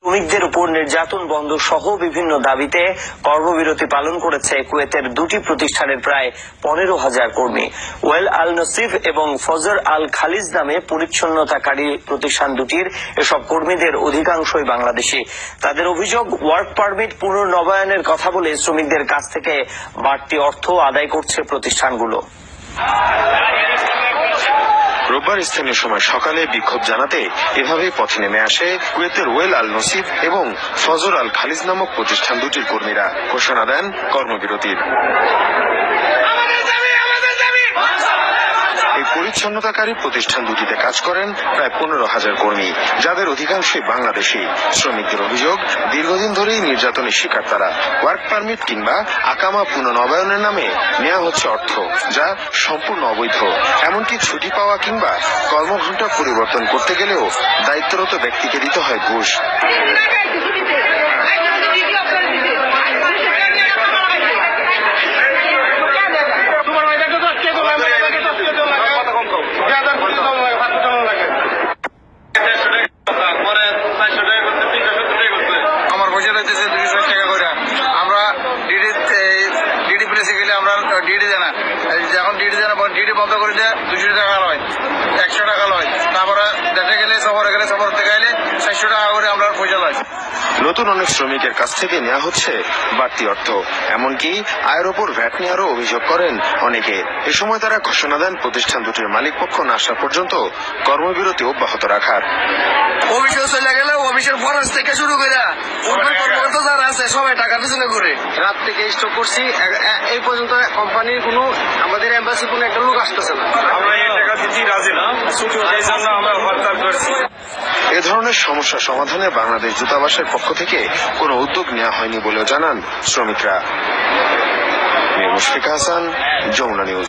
শ্রমিকদের উপর নির্যাতন বন্ধ সহ বিভিন্ন দাবিতে কর্মবিরতি পালন করেছে কুয়েতের দুটি প্রতিষ্ঠানের প্রায় 15,000 কর্মী। ওয়েল আল নসিফ এবং ফজর আল খালিজ নামে পরিচ্ছন্নতাকারী প্রতিষ্ঠান দুটির এসব কর্মীদের অধিকাংশই বাংলাদেশি। তাদের অভিযোগ, ওয়ার্ক পারমিট পুনর্নবায়নের কথা বলে শ্রমিকদের কাছ থেকে বাড়তি অর্থ আদায় করছে প্রতিষ্ঠানগুলো। রোববার স্থানীয় সময় সকালে বিক্ষোভ জানাতে এভাবে পথে নেমে আসে কুয়েতের ওয়েল আল নসিব এবং ফজর আল খালিজ নামক প্রতিষ্ঠান দুটির কর্মীরা। ঘোষণা দেন কর্মবিরতির। এই পরিচ্ছন্নতাকারী প্রতিষ্ঠান দুটিতে কাজ করেন প্রায় 15,000 কর্মী, যাদের অধিকাংশই বাংলাদেশি। শ্রমিকদের অভিযোগ, দীর্ঘদিন ধরেই নির্যাতনের শিকার তারা। ওয়ার্ক পারমিট কিংবা আকামা পুনর্নবায়নের নামে নেওয়া হচ্ছে অর্থ, যা সম্পূর্ণ অবৈধ। এমনকি ছুটি পাওয়া কিংবা কর্মঘণ্টা পরিবর্তন করতে গেলেও দায়িত্বরত ব্যক্তিকে দিতে হয় ঘুষ। আমার পয়সা রয়েছে 260 টাকা করে। আমরা ডিডি প্রেসে গেলে আমরা ডিডি দেয় না, যখন ডিডি দেয় না ডিডি বন্ধ করে দেয় 200 টাকা লয়, 100 টাকা লয়। তারপরে দেশে গেলে সফরে গেলে সফর থেকে গেলে 400 টাকা করে আমরা পয়সা লয়। নতুন অনেক শ্রমিকের কাছ থেকে নেওয়া হচ্ছে বাড়তি অর্থ, এমনকি আয়ের ওপর ভ্যাট নেওয়ারও অভিযোগ করেন অনেকে। এ সময় তারা ঘোষণা দেন প্রতিষ্ঠান দুটির মালিক পক্ষ না আসা পর্যন্ত কর্মবিরতি অব্যাহত রাখার। অফিসে চলে গেলে অফিসের ফরেজ থেকে শুরু করে কর্মকর্তা যারা আছে সবাই টাকা পিছনে করে রাত থেকে স্টক করছি। এই পর্যন্ত কোম্পানির কোনো আমাদের এম্বাসি কোনো একটা লোক আসতেছে না। আমরা এই টাকা দিতে রাজি না, এই জন্য আমরা হরতাল করছি। এ ধরনের সমস্যা সমাধানে বাংলাদেশ দূতাবাসের পক্ষ থেকে কোনো উদ্যোগ নেওয়া হয়নি বলেও জানান শ্রমিকরা। মুশফিক হাসান, যমুনা নিউজ।